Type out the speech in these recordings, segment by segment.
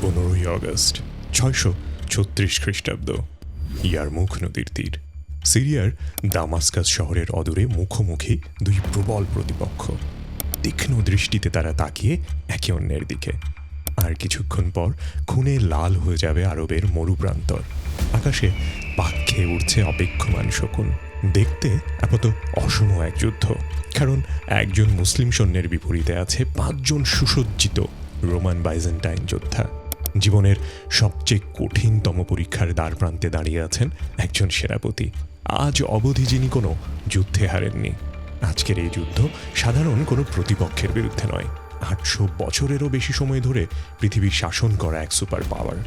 15ই August 636 খ্রিস্টাব্দ। ইয়ারমুক নদীর তীর, সিরিয়ার দামাস্কাস শহরের অদূরে মুখোমুখি দুই প্রবল প্রতিপক্ষ। তীক্ষ্ণ দৃষ্টিতে তারা তাকিয়ে একে অন্যের দিকে। আর কিছুক্ষণ পর খুনে লাল হয়ে যাবে আরবের মরুপ্রান্তর। আকাশে পাক খেয়ে উঠছে অপেক্ষমান শকুন। দেখতে আপাতত অসম এক যুদ্ধ, কারণ একজন মুসলিম সৈন্যের বিপরীতে আছে 5 জন সুসজ্জিত রোমান বাইজেন্টাইন যোদ্ধা। জীবনের সবচেয়ে কঠিনতম পরীক্ষার দ্বার প্রান্তে দাঁড়িয়ে আছেন একজন সেনাপতি। আজ অবধি যিনি কোনো যুদ্ধে হারেননি। আজকের এই যুদ্ধ সাধারণ কোনো প্রতিপক্ষের বিরুদ্ধে নয়, 800 বছরেরও বেশি সময় ধরে পৃথিবীর শাসন করা এক সুপার পাওয়ার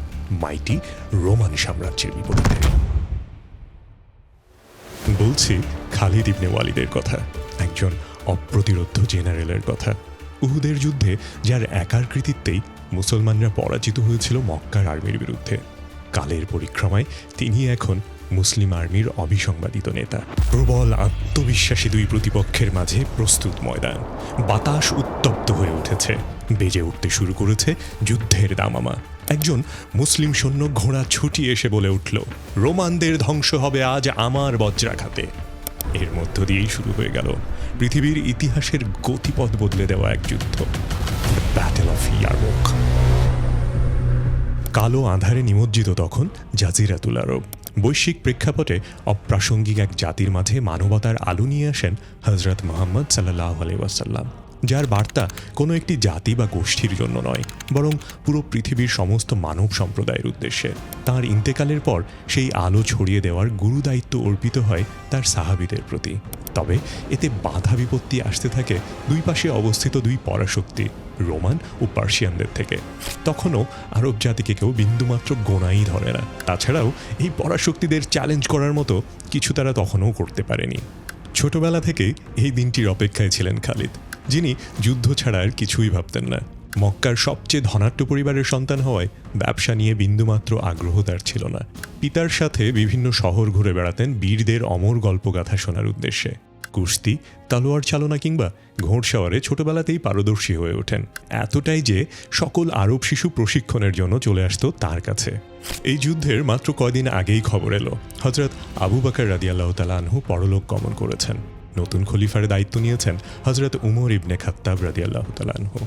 মাইটি রোমান সাম্রাজ্যের বিপরীতে। বলছি খালিদ ইবনে ওয়ালিদের কথা, একজন অপ্রতিরোধ্য জেনারেলের কথা। উহুদের যুদ্ধে যার একার কৃতিত্বেই মুসলমানরা পরাজিত হয়েছিল মক্কার আর্মির বিরুদ্ধে। কালের পরিক্রমায় তিনি এখন মুসলিম আর্মির অবিসংবাদিত নেতা। প্রবল আত্মবিশ্বাসী দুই প্রতিপক্ষের মাঝে প্রস্তুত ময়দান। বাতাস উত্তপ্ত হয়ে উঠেছে, বেজে উঠতে শুরু করেছে যুদ্ধের দামামা। একজন মুসলিম সৈন্য ঘোড়া ছুটিয়ে এসে বলে উঠল, রোমানদের ধ্বংস হবে আজ আমার বজ্রাঘাতে। এর মধ্য দিয়েই শুরু হয়ে গেল পৃথিবীর ইতিহাসের গতিপথ বদলে দেওয়া এক যুদ্ধ, ব্যাটেল অফ ইয়ারমুক। কালো আঁধারে নিমজ্জিত তখন জাজিরাতুল আরব। বৈশ্বিক প্রেক্ষাপটে অপ্রাসঙ্গিক এক জাতির মাঝে মানবতার আলো নিয়ে আসেন হযরত মুহাম্মদ সাল্লাল্লাহু আলাইহি ওয়াসাল্লাম, যার বার্তা কোনো একটি জাতি বা গোষ্ঠীর জন্য নয়, বরং পুরো পৃথিবীর সমস্ত মানব সম্প্রদায়ের উদ্দেশ্যে। তাঁর ইন্তেকালের পর সেই আলো ছড়িয়ে দেওয়ার গুরুদায়িত্ব অর্পিত হয় তার সাহাবীদের প্রতি। তবে এতে বাধা বিপত্তি আসতে থাকে দুই পাশে অবস্থিত দুই পরাশক্তি, রোমান ও পার্সিয়ানদের থেকে। তখনও আরব জাতিকে কেউ বিন্দুমাত্র গোনাই ধরে না। তাছাড়াও এই পরাশক্তিদের চ্যালেঞ্জ করার মতো কিছু তারা তখনও করতে পারেনি। ছোটবেলা থেকেই এই দিনটির অপেক্ষায় ছিলেন খালিদ, যিনি যুদ্ধ ছাড়া আর কিছুই ভাবতেন না। মক্কার সবচেয়ে ধনাঢ্য পরিবারের সন্তান হওয়ায় ব্যবসা নিয়ে বিন্দুমাত্র আগ্রহ তার ছিল না। পিতার সাথে বিভিন্ন শহর ঘুরে বেড়াতেন বীরদের অমর গল্পগাথা শোনার উদ্দেশ্যে। কুস্তি, তালোয়ার চালনা কিংবা ঘোড়সাওয়ারে ছোটবেলাতেই পারদর্শী হয়ে ওঠেন, এতটাই যে সকল আরব শিশু প্রশিক্ষণের জন্য চলে আসতো তার কাছে। এই যুদ্ধের মাত্র কয়দিন আগেই খবর এলো হযরত আবু বকর রাদিয়াল্লাহু তাআলা আনহু পরলোক গমন করেছেন। নতুন খলিফার দায়িত্ব নিয়েছেন হযরত উমর ইবনে খাত্তাব রাদিয়াল্লাহু তাআলা আনহু।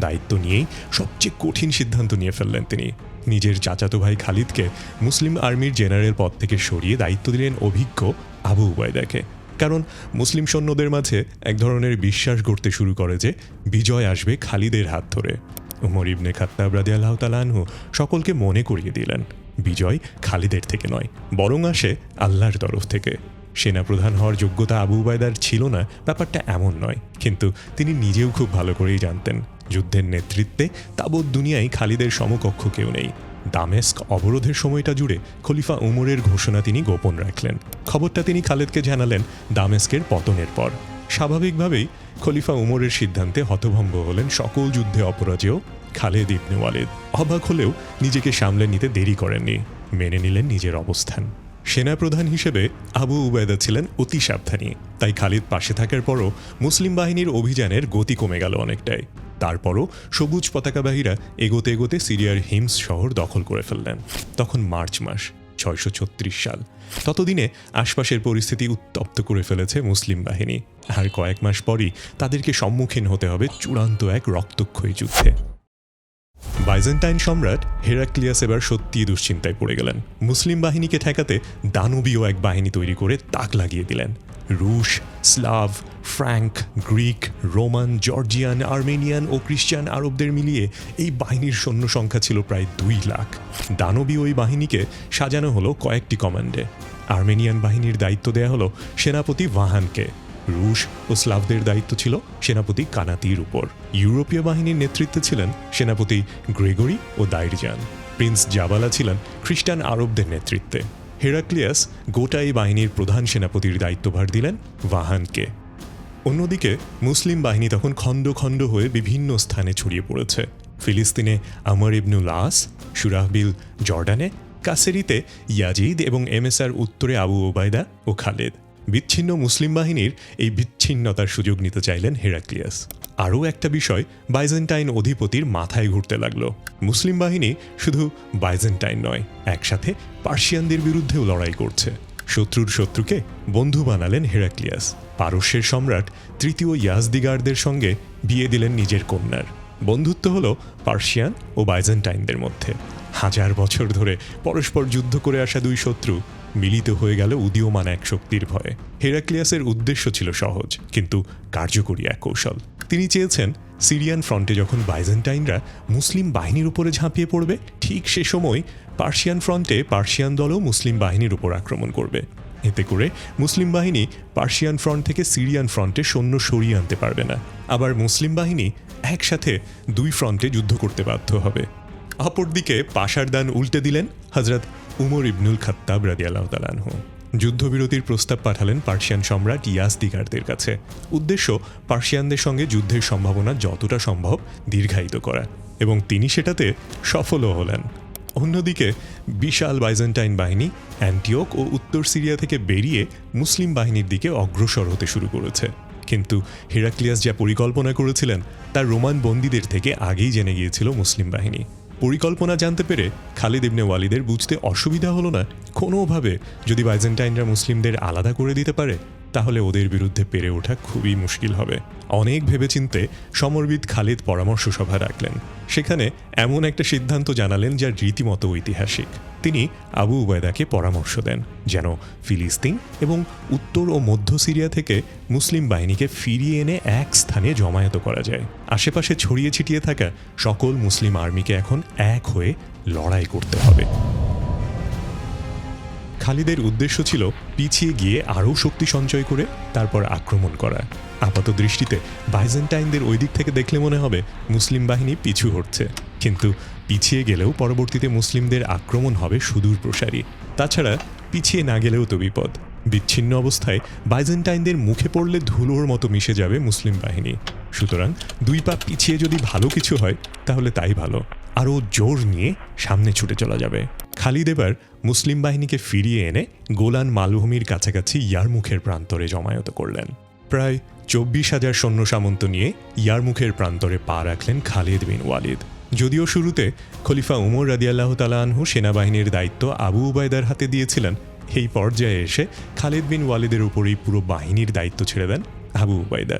দায়িত্ব নিয়েই সবচেয়ে কঠিন সিদ্ধান্ত নিয়ে ফেললেন তিনি। নিজের চাচাতো ভাই খালিদকে মুসলিম আর্মির জেনারেল পদ থেকে সরিয়ে দায়িত্ব দিলেন অভিজ্ঞ আবু উবাইদাকে। কারণ মুসলিম সৈন্যদের মাঝে এক ধরনের বিশ্বাস গড়তে শুরু করে যে বিজয় আসবে খালিদের হাত ধরে। উমর ইবনে খাত্তাব রাদিয়াল্লাহু তাআলা আনহু সকলকে মনে করিয়ে দিলেন, বিজয় খালিদের থেকে নয়, বরং আসে আল্লাহর তরফ থেকে। সেনাপ্রধান হওয়ার যোগ্যতা আবু উবাইদার ছিল না, ব্যাপারটা এমন নয়, কিন্তু তিনি নিজেও খুব ভালো করেই জানতেন যুদ্ধের নেতৃত্বে তাবৎ দুনিয়ায় খালিদের সমকক্ষ কেউ নেই। দামেস্ক অবরোধের সময়টা জুড়ে খলিফা উমরের ঘোষণা তিনি গোপন রাখলেন। খবরটা তিনি খালিদকে জানালেন দামেস্কের পতনের পর। স্বাভাবিকভাবেই খলিফা উমরের সিদ্ধান্তে হতভম্ব হলেন সকল যুদ্ধে অপরাজেয় খালিদ ইবনে ওয়ালিদ। অবাক হলেও নিজেকে সামলে নিতে দেরি করেননি, মেনে নিলেন নিজের অবস্থান। সেনাপ্রধান হিসেবে আবু উবাইদা ছিলেন অতি সাবধানী, তাই খালিদ পাশে থাকার পরও মুসলিম বাহিনীর অভিযানের গতি কমে গেল অনেকটাই। তারপরও সবুজ পতাকাবাহীরা এগোতে এগোতে সিরিয়ার হিমস শহর দখল করে ফেললেন। তখন মার্চ মাস, 636 সাল। ততদিনে আশপাশের পরিস্থিতি উত্তপ্ত করে ফেলেছে মুসলিম বাহিনী। আর কয়েক মাস পরই তাদেরকে সম্মুখীন হতে হবে চূড়ান্ত এক রক্তক্ষয়ী যুদ্ধে। বাইজেন্টাইন সম্রাট হেরাক্লিয়াস এবার সত্যিই দুশ্চিন্তায় পড়ে গেলেন। মুসলিম বাহিনীকে ঠেকাতে দানবীয় এক বাহিনী তৈরি করে তাক লাগিয়ে দিলেন। রুশ, Slav, Frank, Greek, Roman, Georgian, Armenian ও খ্রিস্টান আরবদের মিলিয়ে এই বাহিনীর সৈন্য সংখ্যা ছিল প্রায় 2 লাখ। দানবীয় ওই বাহিনীকে সাজানো হলো কয়েকটি কমান্ডে। আর্মেনিয়ান বাহিনীর দায়িত্ব দেয়া হলো সেনাপতি ভাহানকে। রুশ ও স্লাভদের দায়িত্ব ছিল সেনাপতি কানাতির উপর। ইউরোপীয় বাহিনীর নেতৃত্বে ছিলেন সেনাপতি গ্রেগরি ও দাইরজান। প্রিন্স জাবালা ছিলেন খ্রিস্টান আরবদের নেতৃত্বে। হেরাক্লিয়াস গোটা এই বাহিনীর প্রধান সেনাপতির দায়িত্বভার দিলেন ভাহানকে। অন্যদিকে মুসলিম বাহিনী তখন খণ্ড খণ্ড হয়ে বিভিন্ন স্থানে ছড়িয়ে পড়েছে। ফিলিস্তিনে আমর ইবনুল আস, সুরাহবিল জর্ডানে, কাসেরিতে ইয়াজিদ এবং এমএসআর উত্তরে আবু ওবায়দা ও খালিদ। বিচ্ছিন্ন মুসলিম বাহিনীর এই বিচ্ছিন্নতার সুযোগ নিতে চাইলেন হেরাক্লিয়াস। আরও একটা বিষয় বাইজেন্টাইন অধিপতির মাথায় ঘুরতে লাগলো। মুসলিম বাহিনী শুধু বাইজেন্টাইন নয়, একসাথে পার্সিয়ানদের বিরুদ্ধেও লড়াই করছে। শত্রুর শত্রুকে বন্ধু বানালেন হেরাক্লিয়াস। পারস্যের সম্রাট তৃতীয় ইয়াজদিগারদের সঙ্গে বিয়ে দিলেন নিজের কন্যার। বন্ধুত্ব হল পার্সিয়ান ও বাইজেন্টাইনদের মধ্যে। 1000 বছর ধরে পরস্পর যুদ্ধ করে আসা দুই শত্রু মিলিত হয়ে গেল উদীয়মান এক শক্তির ভয়ে। হেরাক্লিয়াসের উদ্দেশ্য ছিল সহজ কিন্তু কার্যকরী এক কৌশল। তিনি চেয়েছেন সিরিয়ান ফ্রন্টে যখন বাইজেন্টাইনরা মুসলিম বাহিনীর উপরে ঝাঁপিয়ে পড়বে, ঠিক সে সময় পার্সিয়ান ফ্রন্টে পার্সিয়ান দলও মুসলিম বাহিনীর উপর আক্রমণ করবে। এতে করে মুসলিম বাহিনী পার্সিয়ান ফ্রন্ট থেকে সিরিয়ান ফ্রন্টে সৈন্য সরিয়ে আনতে পারবে না। আবার মুসলিম বাহিনী একসাথে দুই ফ্রন্টে যুদ্ধ করতে বাধ্য হবে। অপরদিকে পাশার দান উল্টে দিলেন হযরত উমর ইবনুল খাত্তাব রাদিয়াল্লাহু তাআলা আনহু। যুদ্ধবিরতির প্রস্তাব পাঠালেন পার্সিয়ান সম্রাট ইয়াজদিগারদের কাছে। উদ্দেশ্য পার্সিয়ানদের সঙ্গে যুদ্ধের সম্ভাবনা যতটা সম্ভব দীর্ঘায়িত করা, এবং তিনি সেটাতে সফলও হলেন। অন্যদিকে বিশাল বাইজেন্টাইন বাহিনী অ্যান্টিওক ও উত্তর সিরিয়া থেকে বেরিয়ে মুসলিম বাহিনীর দিকে অগ্রসর হতে শুরু করেছে। কিন্তু হেরাক্লিয়াস যা পরিকল্পনা করেছিলেন তার রোমান বন্দীদের থেকে আগেই জেনে গিয়েছিল মুসলিম বাহিনী। পরিকল্পনা জানতে পেরে খালিদ ইবনে ওয়ালিদের বুঝতে অসুবিধা হলো না, কোনোভাবে যদি বাইজেন্টাইনরা মুসলিমদের আলাদা করে দিতে পারে তাহলে ওদের বিরুদ্ধে পেরে ওঠা খুবই মুশকিল হবে। অনেক ভেবেচিন্তে সমরবিদ খালিদ পরামর্শ সভা রাখলেন। সেখানে এমন একটা সিদ্ধান্ত জানালেন যা রীতিমতো ঐতিহাসিক। তিনি আবু উবায়দাকে পরামর্শ দেন যেন ফিলিস্তিন এবং উত্তর ও মধ্য সিরিয়া থেকে মুসলিম বাহিনীকে ফিরিয়ে এনে এক স্থানে জমায়েত করা যায়। আশেপাশে ছড়িয়ে ছিটিয়ে থাকা সকল মুসলিম আর্মিকে এখন এক হয়ে লড়াই করতে হবে। খালিদের উদ্দেশ্য ছিল পিছিয়ে গিয়ে আরও শক্তি সঞ্চয় করে তারপর আক্রমণ করা। আপাত দৃষ্টিতে বাইজেন্টাইনদের ওই দিক থেকে দেখলে মনে হবে মুসলিম বাহিনী পিছু হটছে, কিন্তু পিছিয়ে গেলেও পরবর্তীতে মুসলিমদের আক্রমণ হবে সুদূর প্রসারী। তাছাড়া পিছিয়ে না গেলেও তো বিপদ। বিচ্ছিন্ন অবস্থায় বাইজেন্টাইনদের মুখে পড়লে ধুলোর মতো মিশে যাবে মুসলিম বাহিনী। সুতরাং দুই পা পিছিয়ে যদি ভালো কিছু হয় তাহলে তাই ভালো, আরও জোর নিয়ে সামনে ছুটে চলা যাবে। খালিদ এবার মুসলিম বাহিনীকে ফিরিয়ে এনে গোলান মালভূমির কাছাকাছি ইয়ারমুখের প্রান্তরে জমায়েত করলেন। প্রায় 24,000 সৈন্য সামন্ত নিয়ে ইয়ারমুখের প্রান্তরে পা রাখলেন খালিদ বিন ওয়ালিদ। যদিও শুরুতে খলিফা উমর রাদিয়াল্লাহু তাআলা আনহু সেনাবাহিনীর দায়িত্ব আবু উবায়দার হাতে দিয়েছিলেন, এই পর্যায়ে এসে খালিদ বিন ওয়ালিদের উপরই পুরো বাহিনীর দায়িত্ব ছেড়ে দেন আবু উবায়দা।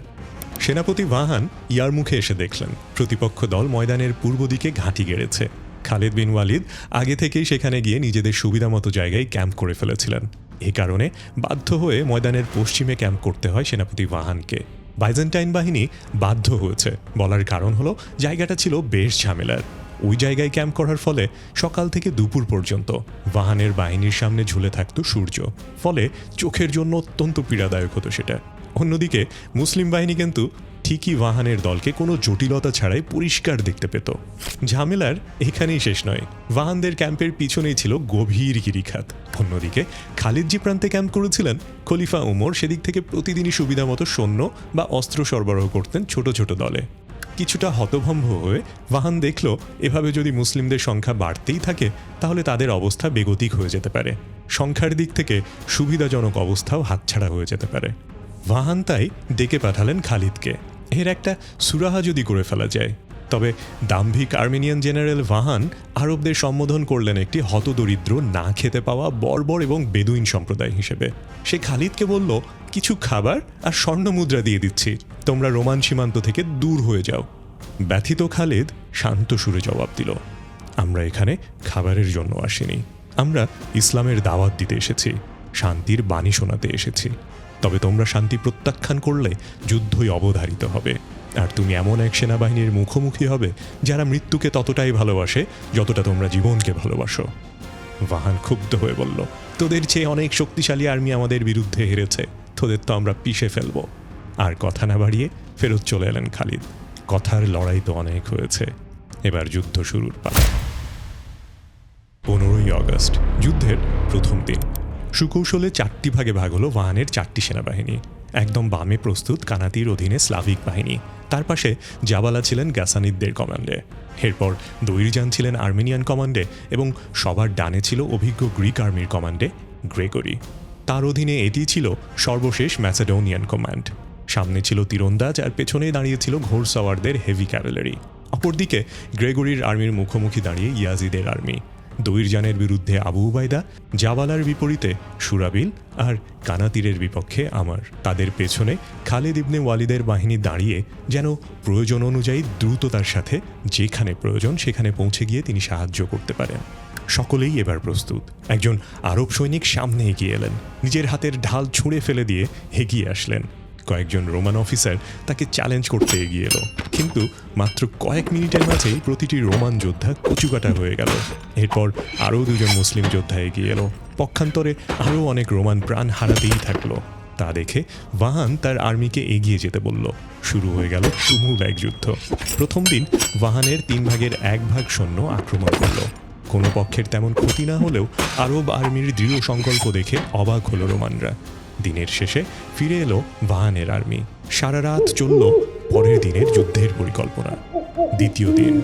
সেনাপতি ওয়াহান ইয়ারমুখে এসে দেখলেন প্রতিপক্ষ দল ময়দানের পূর্ব দিকে ঘাঁটি গেড়েছে। খালিদ বিন ওয়ালিদ আগে থেকেই সেখানে গিয়ে নিজেদের সুবিধামতো জায়গায় ক্যাম্প করে ফেলেছিলেন। এই কারণে বাধ্য হয়ে ময়দানের পশ্চিমে ক্যাম্প করতে হয় সেনাপতি ওয়াহানকে। বাইজেন্টাইন বাহিনী বাধ্য হয়েছে, বলার কারণ হলো জায়গাটা ছিল বেশ ঝামেলার। ওই জায়গায় ক্যাম্প করার ফলে সকাল থেকে দুপুর পর্যন্ত ওয়াহানের বাহিনীর সামনে ঝুলে থাকত সূর্য, ফলে চোখের জন্য অত্যন্ত পীড়াদায়ক হতো সেটা। অন্যদিকে মুসলিম বাহিনী কিন্তু ঠিকই ওয়াহানের দলকে কোনো জটিলতা ছাড়াই পরিষ্কার দেখতে পেত। ঝামেলার এখানেই শেষ নয়, ওয়াহানদের ক্যাম্পের পিছনেই ছিল গভীর গিরিখাত। অন্যদিকে খালিদ যে প্রান্তে ক্যাম্প করেছিলেন, খলিফা উমর সেদিক থেকে প্রতিদিনই সুবিধা মতো সৈন্য বা অস্ত্র সরবরাহ করতেন ছোট ছোট দলে। কিছুটা হতভম্ব হয়ে ওয়াহান দেখল এভাবে যদি মুসলিমদের সংখ্যা বাড়তেই থাকে তাহলে তাদের অবস্থা বেগতিক হয়ে যেতে পারে। সংখ্যার দিক থেকে সুবিধাজনক অবস্থাও হাতছাড়া হয়ে যেতে পারে। ওয়াহান তাই ডেকে পাঠালেন খালিদকে, এর একটা সুরাহা যদি করে ফেলা যায়। তবে দাম্ভিক আর্মেনিয়ান জেনারেল ওয়াহান আরবদের সম্বোধন করলেন একটি হতদরিদ্র না খেতে পাওয়া বর্বর এবং বেদুইন সম্প্রদায় হিসেবে। সে খালিদকে বলল, কিছু খাবার আর স্বর্ণমুদ্রা দিয়ে দিচ্ছি, তোমরা রোমান সীমান্ত থেকে দূর হয়ে যাও। ব্যথিত খালিদ শান্ত সুরে জবাব দিল, আমরা এখানে খাবারের জন্য আসিনি, আমরা ইসলামের দাওয়াত দিতে এসেছি, শান্তির বাণী শোনাতে এসেছি। তবে তোমরা শান্তি প্রত্যাখ্যান করলে যুদ্ধই অবধারিত হবে, আর তুমি এমন এক সেনাবাহিনীর মুখোমুখি হবে যারা মৃত্যুকে ততটাই ভালোবাসে যতটা তোমরা জীবনকে ভালোবাসো। ওয়াহান ক্ষুব্ধ হয়ে বলল, তোদের চেয়ে অনেক শক্তিশালী আর্মি আমাদের বিরুদ্ধে হেরেছে, তোদের তো আমরা পিষে ফেলব। আর কথা না বাড়িয়ে ফেরত চলে এলেন খালিদ। কথার লড়াই তো অনেক হয়েছে, এবার যুদ্ধ শুরুর পালা। 15ই আগস্ট, যুদ্ধের প্রথম দিন। সুকৌশলে 4টি ভাগে ভাগ হলো ওয়াহানের 4টি সেনাবাহিনী। একদম বামে প্রস্তুত কানাতির অধীনে স্লাভিক বাহিনী, তার পাশে জাবালা ছিলেন গ্যাসানিদদের কমান্ডে। এরপর দৈরজান ছিলেন আর্মেনিয়ান কমান্ডে এবং সবার ডানে ছিল অভিজ্ঞ গ্রিক আর্মির কমান্ডে গ্রেগরি। তার অধীনে এটি ছিল সর্বশেষ ম্যাসেডোনিয়ান কমান্ড। সামনে ছিল তীরন্দাজ আর পেছনে দাঁড়িয়েছিল ঘোড়সাওয়ারদের হেভি ক্যাভেলারি। অপরদিকে গ্রেগরির আর্মির মুখোমুখি দাঁড়িয়ে ইয়াজিদের আর্মি। দৈরজানের বিরুদ্ধে আবু উবাইদা, জাবালার বিপরীতে সুরাবিল আর কানাতিরের বিপক্ষে আমার। তাদের পেছনে খালিদ ইবনে ওয়ালিদের বাহিনী দাঁড়িয়ে যেন প্রয়োজন অনুযায়ী দ্রুততার সাথে যেখানে প্রয়োজন সেখানে পৌঁছে গিয়ে তিনি সাহায্য করতে পারেন। সকলেই এবার প্রস্তুত। একজন আরব সৈনিক সামনে এগিয়ে এলেন, নিজের হাতের ঢাল ছুঁড়ে ফেলে দিয়ে এগিয়ে আসলেন। কয়েকজন রোমান অফিসার তাকে চ্যালেঞ্জ করতে এগিয়ে এলো, কিন্তু মাত্র কয়েক মিনিটের মাঝেই প্রতিটি রোমান যোদ্ধা কচুকাটা হয়ে গেল। এরপর আরও দুজন মুসলিম যোদ্ধা এগিয়ে এলো। পক্ষান্তরে আরও অনেক রোমান প্রাণ হারাতেই থাকলো। তা দেখে ভাহান তার আর্মিকে এগিয়ে যেতে বলল। শুরু হয়ে গেল তুমুল এক যুদ্ধ। প্রথম দিন ভাহানের 3 ভাগের 1 ভাগ সৈন্য আক্রমণ করল। কোনো পক্ষের তেমন ক্ষতি না হলেও আরব আর্মির দৃঢ় সংকল্প দেখে অবাক হলো রোমানরা। দিনের শেষে ফিরে এলো ভাহানের আর্মি। সারা রাত চলল পরের দিনের যুদ্ধের পরিকল্পনা। দ্বিতীয় দিন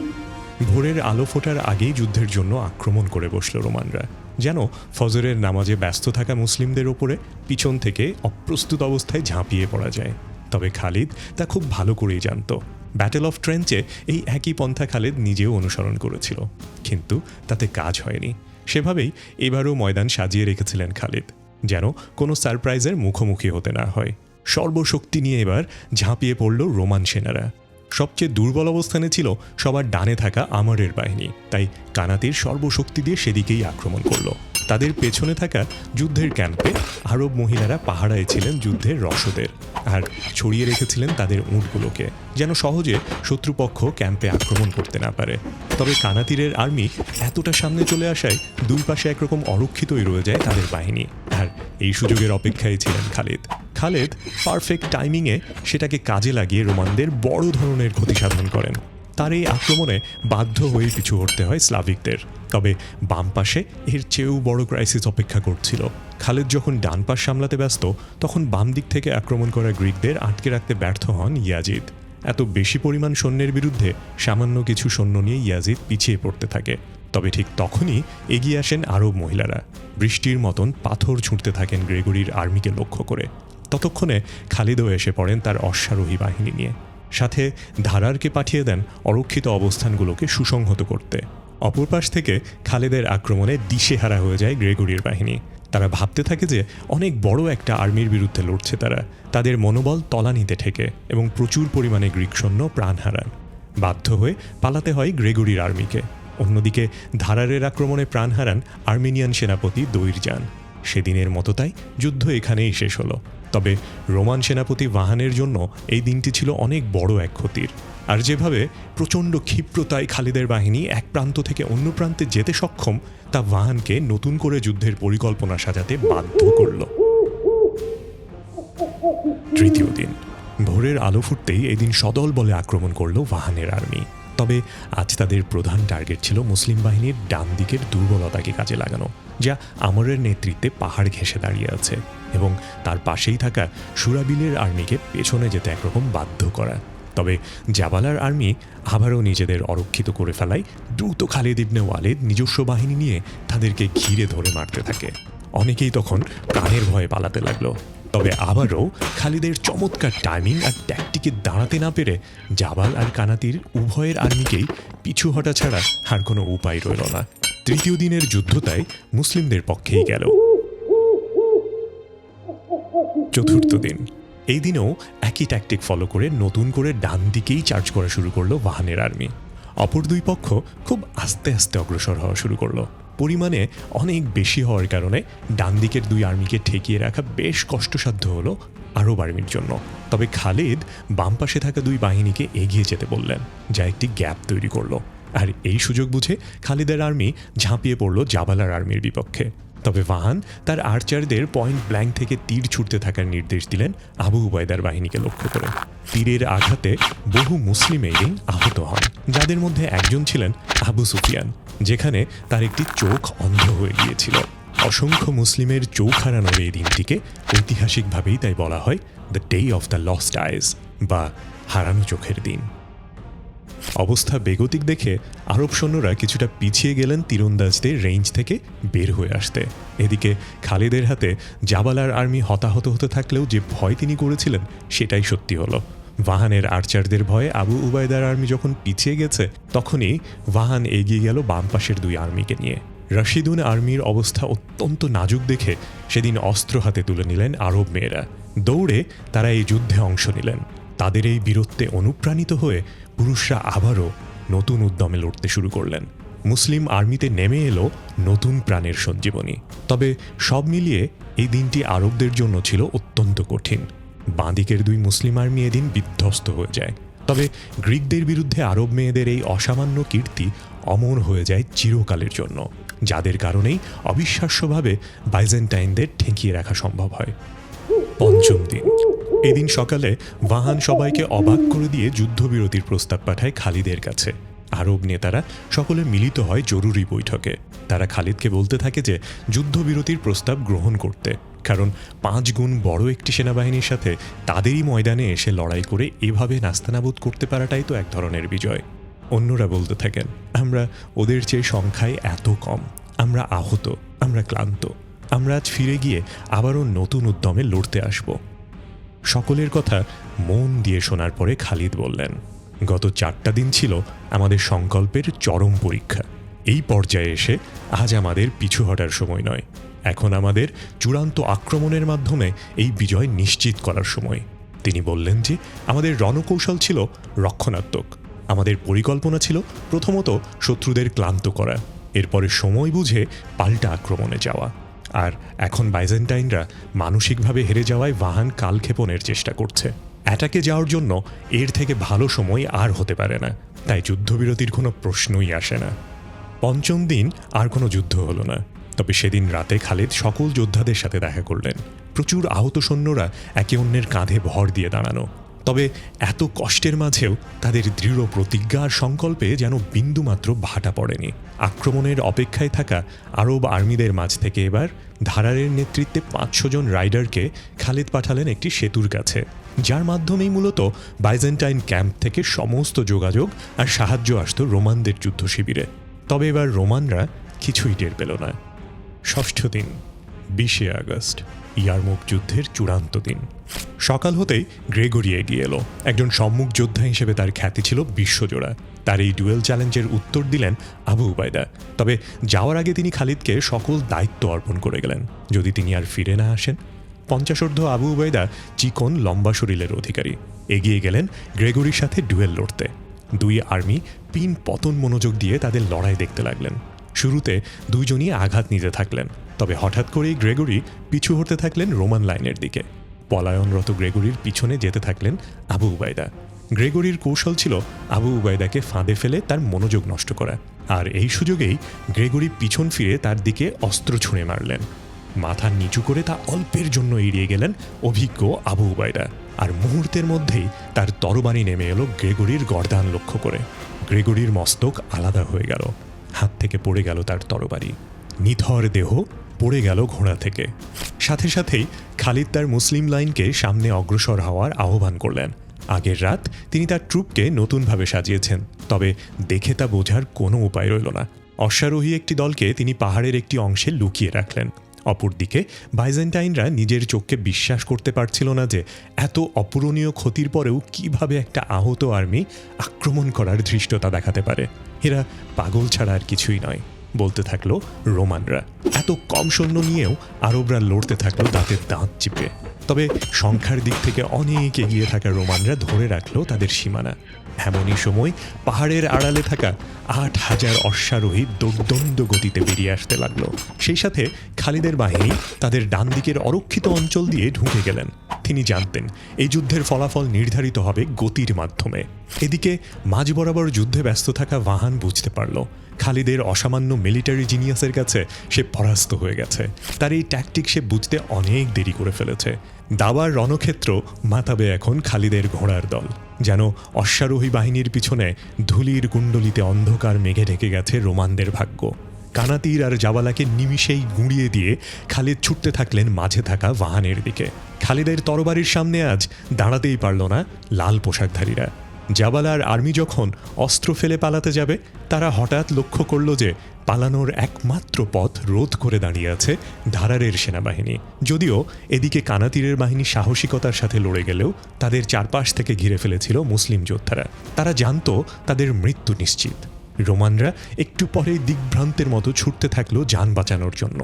ভোরের আলো ফোটার আগেই যুদ্ধের জন্য আক্রমণ করে বসল রোমানরা। যেন ফজরের নামাজে ব্যস্ত থাকা মুসলিমদের ওপরে পিছন থেকে অপ্রস্তুত অবস্থায় ঝাঁপিয়ে পড়া যায়। তবে খালিদ তা খুব ভালো করেই জানত। ব্যাটেল অফ ট্রেঞ্চে এই একই পন্থা খালিদ নিজেও অনুসরণ করেছিল, কিন্তু তাতে কাজ হয়নি। সেভাবেই এবারও ময়দান সাজিয়ে রেখেছিলেন খালিদ, যেন কোনো সারপ্রাইজের মুখোমুখি হতে না হয়। সর্বশক্তি নিয়ে এবার ঝাঁপিয়ে পড়ল রোমান সেনারা। সবচেয়ে দুর্বল অবস্থানে ছিল সবার ডানে থাকা আমরের বাহিনী, তাই কানাতির সর্বশক্তি দিয়ে সেদিকেই আক্রমণ করল। তাদের পেছনে থাকা যুদ্ধের ক্যাম্পে আরব মহিলারা পাহারায় ছিলেন যুদ্ধের রসদের, আর ছড়িয়ে রেখেছিলেন তাদের উটগুলোকে, যেন সহজে শত্রুপক্ষ ক্যাম্পে আক্রমণ করতে না পারে। তবে কানাতিরের আর্মি এতটা সামনে চলে আসায় দুই পাশে একরকম অরক্ষিতই রয়ে যায় তাদের বাহিনী। আর এই সুযোগের অপেক্ষায় ছিলেন খালিদ। খালিদ পারফেক্ট টাইমিংয়ে সেটাকে কাজে লাগিয়ে রোমানদের বড় ধরনের ক্ষতি সাধন করেন। তার এই আক্রমণে বাধ্য হয়ে পিছু হটতে হয় স্লাভিকদের। তবে বাম পাশে এর চেয়েও বড় ক্রাইসিস অপেক্ষা করছিল। খালিদ যখন ডান পাশ সামলাতে ব্যস্ত, তখন বাম দিক থেকে আক্রমণ করা গ্রিকদের আটকে রাখতে ব্যর্থ হন ইয়াজিদ। এত বেশি পরিমাণ সৈন্যের বিরুদ্ধে সামান্য কিছু সৈন্য নিয়ে ইয়াজিদ পিছিয়ে পড়তে থাকে। তবে ঠিক তখনই এগিয়ে আসেন আরব মহিলারা। বৃষ্টির মতন পাথর ছুঁড়তে থাকেন গ্রেগরির আর্মিকে লক্ষ্য করে। ততক্ষণে খালিদও এসে পড়েন তার অশ্বারোহী বাহিনী নিয়ে। সাথে ধারারকে পাঠিয়ে দেন অরক্ষিত অবস্থানগুলোকে সুসংহত করতে। অপর পাশ থেকে খালিদের আক্রমণে দিশেহারা হয়ে যায় গ্রেগরির বাহিনী। তারা ভাবতে থাকে যে অনেক বড় একটা আর্মির বিরুদ্ধে লড়ছে তারা। তাদের মনোবল তলানিতে ঠেকে এবং প্রচুর পরিমাণে গ্রিক সৈন্য প্রাণ হারান। বাধ্য হয়ে পালাতে হয় গ্রেগরির আর্মিকে। অন্যদিকে ধারারের আক্রমণে প্রাণ হারান আর্মেনিয়ান সেনাপতি দৈরজান। সেদিনের মতো তাই যুদ্ধ এখানেই শেষ হলো। তবে রোমান সেনাপতি ভাহানের জন্য এই দিনটি ছিল অনেক বড় এক ক্ষতির। আর যেভাবে প্রচণ্ড ক্ষিপ্রতায় খালিদের বাহিনী এক প্রান্ত থেকে অন্য প্রান্তে যেতে সক্ষম, তা ভাহানকে নতুন করে যুদ্ধের পরিকল্পনা সাজাতে বাধ্য করল। তৃতীয় দিন ভোরের আলো ফুটতেই এদিন সদল বলে আক্রমণ করল ভাহানের আর্মি। তবে আজ তাদের প্রধান টার্গেট ছিল মুসলিম বাহিনীর ডান দিকের দুর্বলতাকে কাজে লাগানো, যা আমরের নেতৃত্বে পাহাড় ঘেঁষে দাঁড়িয়ে আছে, এবং তার পাশেই থাকা সুরাবিলের আর্মিকে পেছনে যেতে একরকম বাধ্য করা। তবে জাবালার আর্মি আবারও নিজেদের অরক্ষিত করে ফেলায় দ্রুত খালিদ ইবনে ওয়ালিদ নিজস্ব বাহিনী নিয়ে তাদেরকে ঘিরে ধরে মারতে থাকে। অনেকেই তখন প্রাণের ভয়ে পালাতে লাগলো। তবে আবারও খালিদের চমৎকার টাইমিং আর ট্যাকটিকে দাঁড়াতে না পেরে জাবাল আর কানাতির উভয়ের আর্মিকেই পিছু হটা ছাড়া আর কোনো উপায় রইল না। তৃতীয় দিনের যুদ্ধ তাই মুসলিমদের পক্ষেই গেল। চতুর্থ দিন এই দিনেও একই ট্যাকটিক ফলো করে নতুন করে ডান দিকেই চার্জ করা শুরু করলো ভাহানের আর্মি। অপর দুই পক্ষ খুব আস্তে আস্তে অগ্রসর হওয়া শুরু করলো। পরিমাণে অনেক বেশি হওয়ার কারণে ডান দিকের দুই আর্মিকে ঠেকিয়ে রাখা বেশ কষ্টসাধ্য হলো আরব আর্মির জন্য। তবে খালিদ বাম পাশে থাকা দুই বাহিনীকে এগিয়ে যেতে বললেন, যা একটি গ্যাপ তৈরি করলো। আর এই সুযোগ বুঝে খালিদের আর্মি ঝাঁপিয়ে পড়ল জাবালার আর্মির বিপক্ষে। তবে ভাহান তার আর্চারদের পয়েন্ট ব্ল্যাঙ্ক থেকে তীর ছুটতে থাকার নির্দেশ দিলেন আবু উবাইদার বাহিনীকে লক্ষ্য করে। তীরের আঘাতে বহু মুসলিম এইদিন আহত হন, যাদের মধ্যে একজন ছিলেন আবু সুফিয়ান, যেখানে তার একটি চোখ অন্ধ হয়ে গিয়েছিল। অসংখ্য মুসলিমের চোখ হারানোর এই দিনটিকে ঐতিহাসিকভাবেই তাই বলা হয় the day of the lost eyes, বা হারানো চোখের দিন। অবস্থা বেগতিক দেখে আরব সৈন্যরা কিছুটা পিছিয়ে গেলেন তীরন্দাজদের রেঞ্জ থেকে বের হয়ে আসতে। এদিকে খালিদের হাতে জাবালার আর্মি হতাহত হতে থাকলেও যে ভয় তিনি করেছিলেন সেটাই সত্যি হলো। ওয়াহানের আর্চারদের ভয়ে আবু উবায়দার আর্মি যখন পিছিয়ে গেছে, তখনই ওয়াহান এগিয়ে গেল বাম পাশের 2 আর্মিকে নিয়ে। রাশিদুন আর্মির অবস্থা অত্যন্ত নাজুক দেখে সেদিন অস্ত্র হাতে তুলে নিলেন আরব মেয়েরা। দৌড়ে তারা এই যুদ্ধে অংশ নিলেন। তাদের এই বীরত্বে অনুপ্রাণিত হয়ে পুরুষরা আবারও নতুন উদ্যমে লড়তে শুরু করলেন। মুসলিম আর্মিতে নেমে এলো নতুন প্রাণের সঞ্জীবনী। তবে সব মিলিয়ে এই দিনটি আরবদের জন্য ছিল অত্যন্ত কঠিন। বাঁদিকের 2 মুসলিম আর্মি এদিন বিধ্বস্ত হয়ে যায়। তবে গ্রিকদের বিরুদ্ধে আরব মেয়েদের এই অসামান্য কীর্তি অমর হয়ে যায় চিরকালের জন্য, যাদের কারণেই অবিশ্বাস্যভাবে বাইজেন্টাইনদের ঠেকিয়ে রাখা সম্ভব হয়। পঞ্চম দিন। এদিন সকালে ওয়াহান সবাইকে অবাক করে দিয়ে যুদ্ধবিরতির প্রস্তাব পাঠায় খালিদের কাছে। আরব নেতারা সকলে মিলিত হয় জরুরি বৈঠকে। তারা খালিদকে বলতে থাকে যে যুদ্ধবিরতির প্রস্তাব গ্রহণ করতে, কারণ 5 গুণ বড় একটি সেনাবাহিনীর সাথে তাদেরই ময়দানে এসে লড়াই করে এভাবে নাস্তানাবুদ করতে পারাটাই তো এক ধরনের বিজয়। অন্যরা বলতে থাকেন, আমরা ওদের চেয়ে সংখ্যায় এত কম, আমরা আহত, আমরা ক্লান্ত, আমরা আজ ফিরে গিয়ে আবারও নতুন উদ্যমে লড়তে আসব। সকলের কথা মন দিয়ে শোনার পরে খালিদ বললেন, গত 4টা দিন ছিল আমাদের সংকল্পের চরম পরীক্ষা। এই পর্যায়ে এসে আজ আমাদের পিছু হটার সময় নয়। এখন আমাদের চূড়ান্ত আক্রমণের মাধ্যমে এই বিজয় নিশ্চিত করার সময়। তিনি বললেন যে আমাদের রণকৌশল ছিল রক্ষণাত্মক। আমাদের পরিকল্পনা ছিল প্রথমত শত্রুদের ক্লান্ত করা, এরপরে সময় বুঝে পাল্টা আক্রমণে যাওয়া। আর এখন বাইজেন্টাইনরা মানসিকভাবে হেরে যাওয়ায় ওয়াহান কালক্ষেপণের চেষ্টা করছে। অ্যাটাকে যাওয়ার জন্য এর থেকে ভালো সময় আর হতে পারে না, তাই যুদ্ধবিরতির কোনো প্রশ্নই আসে না। পঞ্চম দিন আর কোনো যুদ্ধ হলো না। তবে সেদিন রাতে খালিদ সকল যোদ্ধাদের সাথে দেখা করলেন। প্রচুর আহত সৈন্যরা একে অন্যের কাঁধে ভর দিয়ে দাঁড়ানো। তবে এত কষ্টের মাঝেও তাদের দৃঢ় প্রতিজ্ঞা আর সংকল্পে যেন বিন্দুমাত্র ভাটা পড়েনি। আক্রমণের অপেক্ষায় থাকা আরব আর্মিদের মাঝ থেকে এবার ধারারের নেতৃত্বে 500 জন রাইডারকে খালিদ পাঠালেন একটি সেতুর কাছে, যার মাধ্যমেই মূলত বাইজেন্টাইন ক্যাম্প থেকে সমস্ত যোগাযোগ আর সাহায্য আসত রোমানদের যুদ্ধ শিবিরে। তবে এবার রোমানরা কিছুই টের পেল না। ষষ্ঠ দিন, 20শে আগস্ট, ইয়ারমুক যুদ্ধের চূড়ান্ত দিন। সকাল হতেই গ্রেগরি এগিয়ে এলো। একজন সম্মুখ যোদ্ধা হিসেবে তার খ্যাতি ছিল বিশ্বজোড়া। তার এই ডুয়েল চ্যালেঞ্জের উত্তর দিলেন আবু উবায়দা। তবে যাওয়ার আগে তিনি খালিদকে সকল দায়িত্ব অর্পণ করে গেলেন যদি তিনি আর ফিরে না আসেন। 50 আবু উবায়দা চিকন লম্বা শরীরের অধিকারী। এগিয়ে গেলেন গ্রেগরির সাথে ডুয়েল লড়তে। 2 আর্মি পিন পতন মনোযোগ দিয়ে তাদের লড়াই দেখতে লাগলেন। শুরুতে 2 জনই আঘাত নিতে থাকলেন, তবে হঠাৎ করেই গ্রেগরি পিছু হতে থাকলেন রোমান লাইনের দিকে। পলায়নরত গ্রেগরির পিছনে যেতে থাকলেন আবু উবায়দা। গ্রেগরির কৌশল ছিল আবু উবায়দাকে ফাঁদে ফেলে তার মনোযোগ নষ্ট করা, আর এই সুযোগেই গ্রেগরি পিছন ফিরে তার দিকে অস্ত্র ছুঁড়ে মারলেন। মাথা নিচু করে তা অল্পের জন্য এড়িয়ে গেলেন অভিজ্ঞ আবু উবায়দা, আর মুহূর্তের মধ্যেই তার তরবারি নেমে এলো গ্রেগরির গর্দান লক্ষ্য করে। গ্রেগরির মস্তক আলাদা হয়ে গেল, হাত থেকে পড়ে গেল তার তরবারি। নিথর দেহ পড়ে গেল ঘোড়া থেকে। সাথে সাথেই খালিদ তার মুসলিম লাইনকে সামনে অগ্রসর হওয়ার আহ্বান করলেন। আগের রাত তিনি তার ট্রুপকে নতুনভাবে সাজিয়েছেন, তবে দেখে তা বোঝার কোনো উপায় রইল না। অশ্বারোহী একটি দলকে তিনি পাহাড়ের একটি অংশে লুকিয়ে রাখলেন। অপরদিকে বাইজেন্টাইনরা নিজের চোখকে বিশ্বাস করতে পারছিল না যে এত অপূরণীয় ক্ষতির পরেও কিভাবে একটা আহত আর্মি আক্রমণ করার ধৃষ্টতা দেখাতে পারে। এরা পাগল ছাড়া আর কিছুই নয়, বলতে থাকলো রোমানরা। এত কম সৈন্য নিয়েও আরবরা লড়তে থাকলো দাঁতের দাঁত চিপে। তবে সংখ্যার দিক থেকে অনেক এগিয়ে থাকা রোমানরা ধরে রাখলো তাদের সীমানা। এমনই সময় পাহাড়ের আড়ালে থাকা 8000 অশ্বারোহী দুর্দণ্ড গতিতে বেরিয়ে আসতে লাগলো। সেই সাথে খালিদের বাহিনী তাদের ডান দিকের অরক্ষিত অঞ্চল দিয়ে ঢুকে গেলেন। তিনি জানতেন এই যুদ্ধের ফলাফল নির্ধারিত হবে গতির মাধ্যমে। এদিকে মাঝ বরাবর যুদ্ধে ব্যস্ত থাকা ওয়াহান বুঝতে পারল খালিদের অসামান্য মিলিটারি জিনিয়াসের কাছে সে পরাস্ত হয়ে গেছে। তার এই ট্যাকটিক সে বুঝতে অনেক দেরি করে ফেলেছে। দাবার রণক্ষেত্র মাতাবে এখন খালিদের ঘোড়ার দল। যেন অশ্বারোহী বাহিনীর পিছনে ধুলির কুণ্ডলিতে অন্ধকার মেঘে ঢেকে গেছে রোমানদের ভাগ্য। কানাতির আর জাবালাকে নিমিষেই গুঁড়িয়ে দিয়ে খালিদ ছুটতে থাকলেন মাঝে থাকা ওয়াহানের দিকে। খালিদের তরবারির সামনে আজ দাঁড়াতেই পারল না লাল পোশাকধারীরা। জাবালার আর্মি যখন অস্ত্র ফেলে পালাতে যাবে, তারা হঠাৎ লক্ষ্য করল যে পালানোর একমাত্র পথ রোধ করে দাঁড়িয়ে আছে ধারারের সেনাবাহিনী। যদিও এদিকে কানাতিরের বাহিনী সাহসিকতার সাথে লড়ে গেলেও তাদের চারপাশ থেকে ঘিরে ফেলেছিল মুসলিম যোদ্ধারা। তারা জানত তাদের মৃত্যু নিশ্চিত। রোমানরা একটু পরে দিগ্ভ্রান্তের মতো ছুটতে থাকলো যান বাঁচানোর জন্য।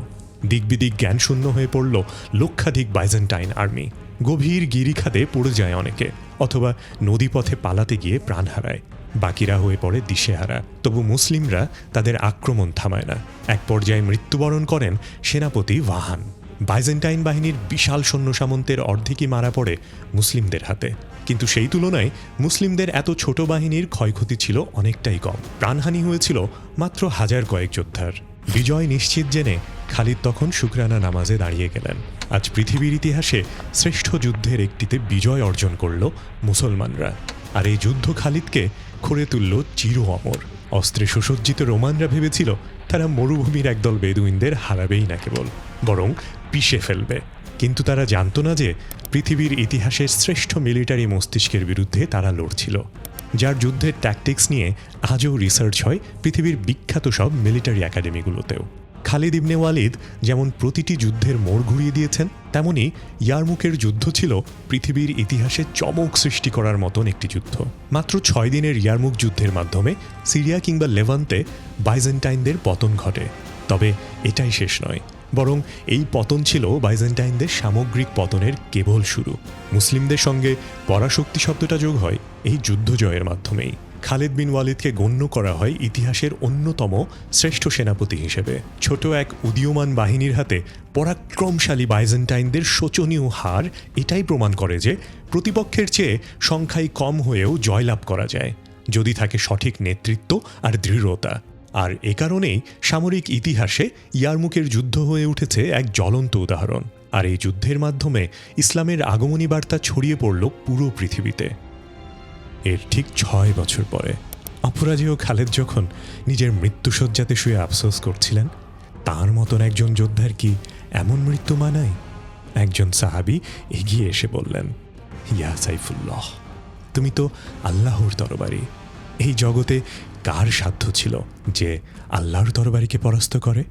দিকবিদিক জ্ঞানশূন্য হয়ে পড়ল লক্ষাধিক বাইজেন্টাইন আর্মি। গভীর গিরিখাতে পড়ে যায় অনেকে, অথবা নদীপথে পালাতে গিয়ে প্রাণ হারায়। বাকিরা হয়ে পড়ে দিশেহারা। তবু মুসলিমরা তাদের আক্রমণ থামায় না। এক পর্যায়ে মৃত্যুবরণ করেন সেনাপতি ওয়াহান। বাইজেন্টাইন বাহিনীর বিশাল সৈন্য সামন্তের অর্ধেকই মারা পড়ে মুসলিমদের হাতে। কিন্তু সেই তুলনায় মুসলিমদের এত ছোট বাহিনীর ক্ষয়ক্ষতি ছিল অনেকটাই কম। প্রাণহানি হয়েছিল মাত্র হাজার কয়েক যোদ্ধার। বিজয় নিশ্চিত জেনে খালিদ তখন শুকরানা নামাজে দাঁড়িয়ে গেলেন। আজ পৃথিবীর ইতিহাসে শ্রেষ্ঠ যুদ্ধের একটিতে বিজয় অর্জন করল মুসলমানরা। আর এই যুদ্ধ খালিদকে করে তুলল চির অমর। অস্ত্রে সুসজ্জিত রোমানরা ভেবেছিল তারা মরুভূমির একদল বেদুইনদের হারাবেই না কেবল, বরং পিষে ফেলবে। কিন্তু তারা জানত না যে পৃথিবীর ইতিহাসের শ্রেষ্ঠ মিলিটারি মস্তিষ্কের বিরুদ্ধে তারা লড়ছিল, যার যুদ্ধের ট্যাকটিক্স নিয়ে আজও রিসার্চ হয় পৃথিবীর বিখ্যাত সব মিলিটারি একাডেমিগুলোতেও। খালিদ ইবনে ওয়ালিদ যেমন প্রতিটি যুদ্ধের মোড় ঘুরিয়ে দিয়েছেন, তেমনি ইয়ারমুকের যুদ্ধ ছিল পৃথিবীর ইতিহাসে চমক সৃষ্টি করার মতন একটি যুদ্ধ। মাত্র 6 দিনের ইয়ারমুক যুদ্ধের মাধ্যমে সিরিয়া কিংবা লেভান্তে বাইজেন্টাইনদের পতন ঘটে। তবে এটাই শেষ নয়, বরং এই পতন ছিল বাইজেন্টাইনদের সামগ্রিক পতনের কেবল শুরু। মুসলিমদের সঙ্গে পরাশক্তি শব্দটা যোগ হয় এই যুদ্ধ জয়ের মাধ্যমেই। খালিদ বিন ওয়ালিদকে গণ্য করা হয় ইতিহাসের অন্যতম শ্রেষ্ঠ সেনাপতি হিসেবে। ছোট এক উদীয়মান বাহিনীর হাতে পরাক্রমশালী বাইজেন্টাইনদের শোচনীয় হার এটাই প্রমাণ করে যে প্রতিপক্ষের চেয়ে সংখ্যায় কম হয়েও জয়লাভ করা যায়, যদি থাকে সঠিক নেতৃত্ব আর দৃঢ়তা। আর এ কারণেই সামরিক ইতিহাসে ইয়ারমুকের যুদ্ধ হয়ে উঠেছে এক জ্বলন্ত উদাহরণ। আর এই যুদ্ধের মাধ্যমে ইসলামের আগমনী বার্তা ছড়িয়ে পড়ল পুরো পৃথিবীতে। এর ঠিক 6 বছর পরে অপরাজেয় খালেদ যখন নিজের মৃত্যুশয্যাতে শুয়ে আফসোস করছিলেন, তার মতন একজন যোদ্ধার কি এমন মৃত্যু মানায়? একজন সাহাবী এগিয়ে এসে বললেন, ইয়া সাইফুল্লাহ, তুমি তো আল্লাহর তরবারি। এই জগতে কার সাধ্য ছিল যে আল্লাহর তরবারিকে পরাস্ত করে?